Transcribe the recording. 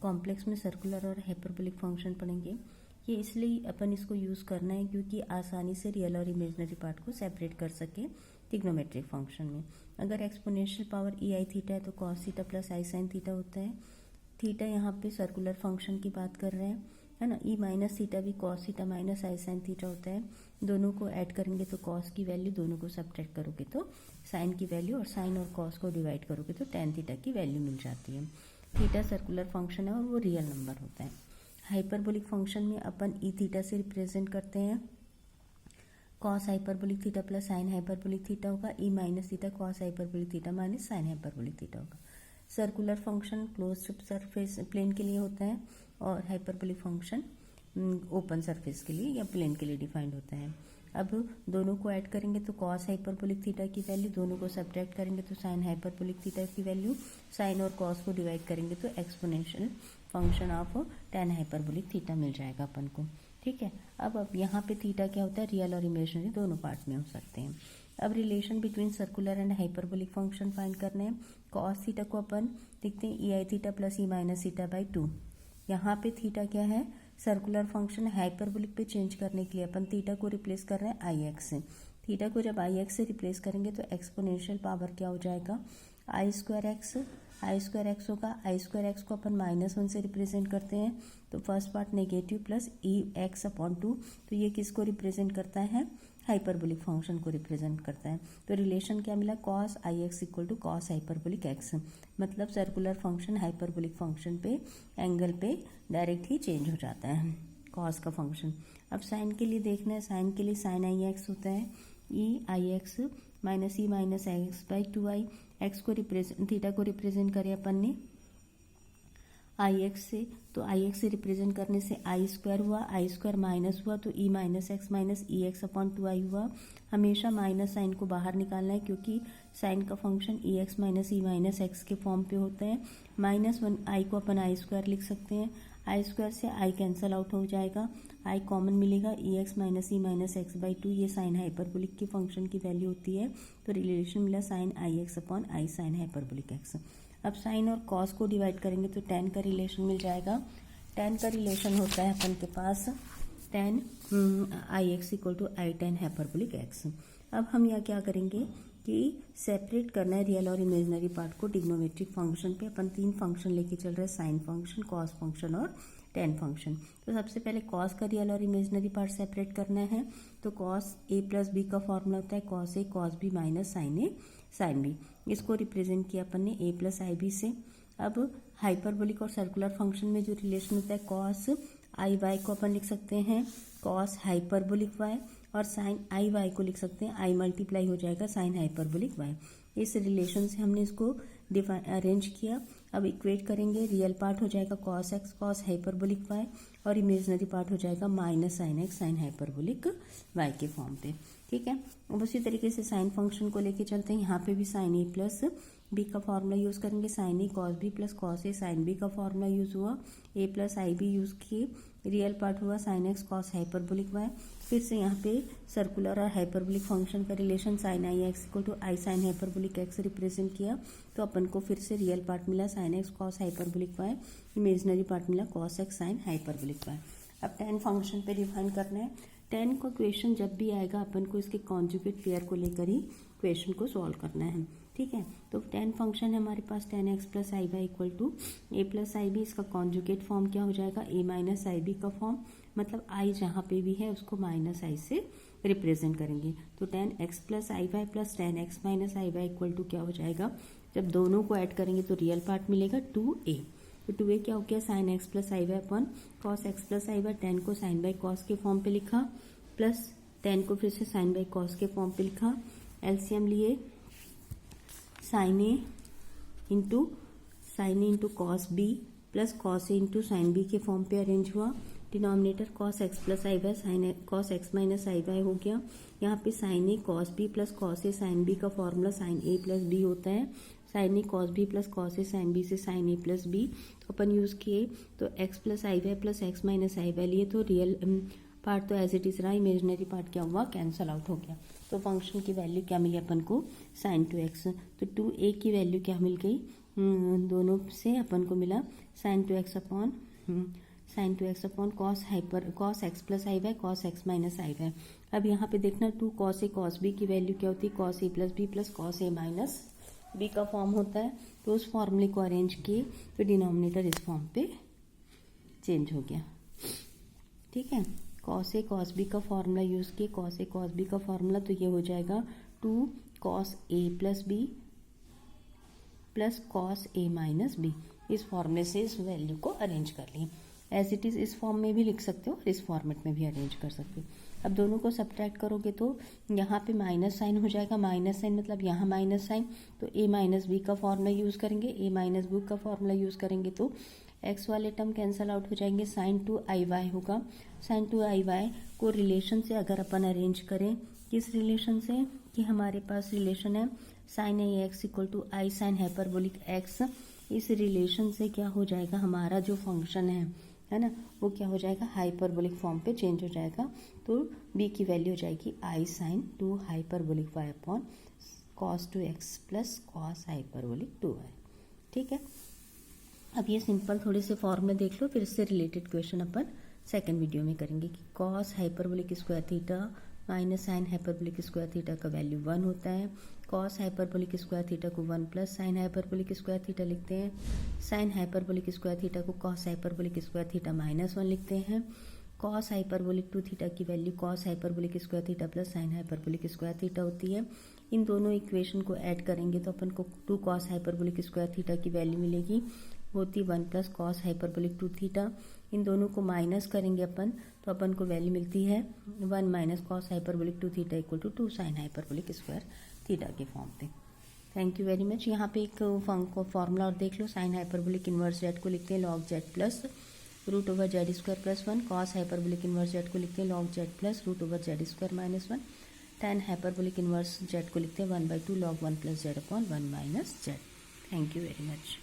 Complex में circular और hyperbolic function पढ़ेंगे। ये इसलिए अपन इसको यूज़ करना है क्योंकि आसानी से रियल और इमेजिनरी पार्ट को सेपरेट कर सके ट्रिग्नोमेट्रिक फंक्शन में। अगर exponential power E i theta है तो कॉस थीटा प्लस आई साइन थीटा होता है। थीटा यहाँ पे सर्कुलर फंक्शन की बात कर रहे हैं, है ना। ई माइनस थीटा भी कॉस थीटा माइनस आई साइन थीटा होता है। दोनों को ऐड करेंगे तो कॉस की वैल्यू, दोनों को सब्ट्रैक्ट करोगे तो साइन की वैल्यू, और साइन और कॉस को डिवाइड करोगे तो टेन थीटा की वैल्यू मिल जाती है। थीटा सर्कुलर फंक्शन है और वो रियल नंबर होता है। हाइपरबोलिक फंक्शन में अपन ई थीटा से रिप्रेजेंट करते हैं। Cos hyperbolic theta plus sine hyperbolic theta होगा। E minus theta cos hyperbolic theta minus sine hyperbolic theta होगा। Circular function closed surface plane के लिए होता है और हाइपरबोलिक फंक्शन ओपन सरफेस के लिए या प्लेन के लिए डिफाइंड होता है। अब दोनों को ऐड करेंगे तो कॉस हाइपरबोलिक थीटा की वैल्यू, दोनों को सब्ट्रैक्ट करेंगे तो साइन हाइपरबोलिक थीटा की वैल्यू, साइन और कॉस को डिवाइड करेंगे तो exponential function of tan hyperbolic theta मिल जाएगा अपन को। ठीक है। अब यहाँ पे थीटा क्या होता है, रियल और इमेजिनरी दोनों पार्ट में हो सकते हैं। अब relation between circular and hyperbolic function find करने हैं। कॉस थीटा को अपन लिखते हैं e i theta plus e minus theta by 2। यहाँ पे थीटा क्या है, सर्कुलर फंक्शन हाइपरबोलिक पे चेंज करने के लिए अपन थीटा को रिप्लेस कर रहे हैं आई एक्स से। थीटा को जब आई एक्स से रिप्लेस करेंगे तो एक्सपोनेंशियल पावर क्या हो जाएगा, आई स्क्वायर एक्स। आई स्क्वायर एक्स होगा, आई स्क्वायर एक्स को अपन -1 से रिप्रेजेंट करते हैं तो फर्स्ट पार्ट नेगेटिव प्लस ई एक्स अपॉन 2, तो ये किसको रिप्रेजेंट करता है, हाइपरबोलिक फंक्शन को रिप्रेजेंट करता है। तो रिलेशन क्या मिला, cos i x equal to cos hyperbolic x, मतलब सर्कुलर फंक्शन हाइपरबोलिक फंक्शन पे एंगल पे डायरेक्ट ही चेंज हो जाता है कॉस का फंक्शन। अब साइन के लिए देखना है, साइन के लिए साइन आई एक्स होता है e i x minus e minus x by 2i। X को रिप्रेजेंट, थीटा को रिप्रेजेंट करें अपन ने आई एक्स से, तो आई एक्स से रिप्रेजेंट करने से आई स्क्वायर हुआ, आई स्क्वायर माइनस हुआ तो ई माइनस ई एक्स अपॉन 2i हुआ। हमेशा माइनस साइन को बाहर निकालना है क्योंकि साइन का फंक्शन ई एक्स माइनस एक्स के फॉर्म पे होता है। -1 आई को अपन आई स्क्वायर लिख सकते हैं, आई स्क्वायर से आई कैंसल आउट हो जाएगा, आई कॉमन मिलेगा, e x minus x by 2, ये साइन हाइपरबोलिक के फंक्शन की वैल्यू होती है। तो रिलेशन मिला sine i x upon i sine hyperbolic x. अब साइन और कॉस को डिवाइड करेंगे तो टेन का रिलेशन मिल जाएगा। टेन का रिलेशन होता है अपन के पास tan i x equal to i tan hyperbolic x. अब हम यहाँ क्या करेंगे कि सेपरेट करना है रियल और इमेजिनरी पार्ट को ट्रिग्नोमेट्रिक फंक्शन पे। अपन 3 फंक्शन लेके चल रहे हैं, साइन फंक्शन, कॉस फंक्शन और टेन फंक्शन। तो सबसे पहले कॉस का रियल और इमेजिनरी पार्ट सेपरेट करना है। तो कॉस ए प्लस बी का फॉर्मूला होता है cos A cos B minus sign A sine B. इसको रिप्रेजेंट किया अपन ने ए प्लस आई बी से। अब हाइपरबोलिक और सर्कुलर फंक्शन में जो रिलेशन होता है, कॉस आई वाई को अपन लिख सकते हैं कॉस हाइपरबोलिक वाई, और साइन आई वाई को लिख सकते हैं आई मल्टीप्लाई हो जाएगा साइन हाइपरबोलिक वाई। इस रिलेशन से हमने इसको अरेंज किया। अब इक्वेट करेंगे, रियल पार्ट हो जाएगा cos x cos hyperbolic y, और इमेजिनरी पार्ट हो जाएगा minus sine x sine hyperbolic y के फॉर्म पे। ठीक है। अब उसी तरीके से साइन फंक्शन को लेके चलते हैं। यहाँ पे भी साइन ए प्लस बी का फॉर्मूला यूज करेंगे, sine a cos b plus cos a sine b का फॉर्मूला यूज हुआ, a plus i b use किए, रियल पार्ट हुआ sine x cos hyperbolic y. फिर से यहाँ पे सर्कुलर और हाइपरबोलिक फंक्शन का relation sine i x equal to i sine hyperbolic x represent किया, तो अपन को फिर से रियल पार्ट मिला sine x cos hyperbolic y, imaginary part मिला cos x sine hyperbolic y. अब टेन फंक्शन पे डिफाइन करना है। टेन का क्वेश्चन जब भी आएगा अपन को इसके कॉन्जुगेट पेयर को लेकर ही क्वेश्चन को सॉल्व करना है। ठीक है। तो टेन फंक्शन है हमारे पास tan x plus i y equal to a plus i b. इसका कॉन्जुगेट फॉर्म क्या हो जाएगा, ए माइनस आई बी का फॉर्म, मतलब आई जहाँ पे भी है उसको माइनस आई से रिप्रेजेंट करेंगे। तो tan x plus i y plus tan x minus i y equal to क्या हो जाएगा, जब दोनों को ऐड करेंगे तो रियल पार्ट मिलेगा 2a। तो 2a क्या हो गया, sine x plus i y upon cos x plus i y. 10 को साइन बाई कॉस के फॉर्म पे लिखा, प्लस 10 को फिर से साइन बाई कॉस के फॉर्म पे लिखा। एलसीएम लिए, sine a into cos b plus cos a into sine b के फॉर्म पे अरेंज हुआ। Denominator cos x plus i y sine cos x minus i y हो गया। यहाँ पे sign a cos b plus cos a sine b का formula sine a plus B होता है। Sine a cos b plus cos a sine B से sign a plus B तो अपन use किए, तो x plus i y plus x minus i Y लिए, तो real part तो एज इट इज रहा, इमेजिनरी पार्ट क्या हुआ, कैंसल आउट हो गया। तो फंक्शन की वैल्यू क्या मिली अपन को, साइन 2x। तो 2a की वैल्यू क्या मिल गई, दोनों से अपन को मिला sin 2x upon cos x plus i y cos x minus i y. अब यहाँ पे देखना 2 cos a cos b की वैल्यू क्या होती है, cos a plus b plus cos a minus b का फॉर्म होता है। तो उस फॉर्मूले को अरेंज किए तो डिनोमिनेटर इस फॉर्म पे चेंज हो गया। ठीक है, cos a cos b का फॉर्मूला यूज किए, cos a cos b का फॉर्मूला तो ये हो जाएगा 2 cos a plus b plus cos a minus b. इस फॉर्मूले से इस वैल्यू को अरेंज कर लिए। एज इट इज इस फॉर्म में भी लिख सकते हो और इस फॉर्मेट में भी अरेंज कर सकते हो। अब दोनों को सब्ट्रैक्ट करोगे तो यहाँ पे माइनस साइन हो जाएगा, माइनस साइन मतलब यहाँ माइनस साइन, तो a माइनस बी का फॉर्मूला यूज करेंगे, a माइनस बी का फॉर्मूला यूज करेंगे तो x वाले टर्म कैंसल आउट हो जाएंगे, साइन 2i y होगा। साइन 2i y को रिलेशन से अगर अपन अरेंज करें, किस रिलेशन से कि हमारे पास रिलेशन है sine a x equal to i sine hyperbolic x. इस रिलेशन से क्या हो जाएगा, हमारा जो फंक्शन है ना, वो क्या हो जाएगा, हाइपरबोलिक फॉर्म पे चेंज हो जाएगा। तो b की वैल्यू हो जाएगी i sine 2 hyperbolic y upon cos 2x plus cos hyperbolic 2y। ठीक है, अब ये सिंपल थोड़े से फॉर्मूले देख लो, फिर इससे रिलेटेड क्वेश्चन अपन सेकंड वीडियो में करेंगे कि cos hyperbolic square theta minus sine hyperbolic square theta का वैल्यू 1 होता है। कॉस हाइपरबोलिक स्क्वायर थीटा को 1 plus sine hyperbolic square theta लिखते हैं। साइन हाइपरबोलिक स्क्वायर थीटा को cos hyperbolic square theta minus 1 लिखते हैं। कॉस हाइपरबोलिक 2 थीटा की value cos hyperbolic square theta plus sine hyperbolic square theta होती है। इन दोनों इक्वेशन को ऐड करेंगे तो अपन को 2 कॉस हाइपरबोलिक स्क्वायर थीटा की वैल्यू मिलेगी, होती 1 प्लस कॉस हाइपरबोलिक 2 थीटा। इन दोनों को माइनस करेंगे अपन तो अपन को वैल्यू मिलती है 1 minus cos hyperbolic 2 theta equal to 2 sine hyperbolic square theta के फॉर्म पे। Thank you very much. यहाँ पे एक फॉर्मूला और देख लो, साइन हाइपरबोलिक इनवर्स जेड को लिखते हैं log z plus root over z square plus 1। Cos hyperbolic inverse z को लिखते हैं log z plus root over z square minus 1। tan hyperbolic inverse z को लिखते हैं 1/2 log 1 plus Z upon 1 minus Z. Thank you very much.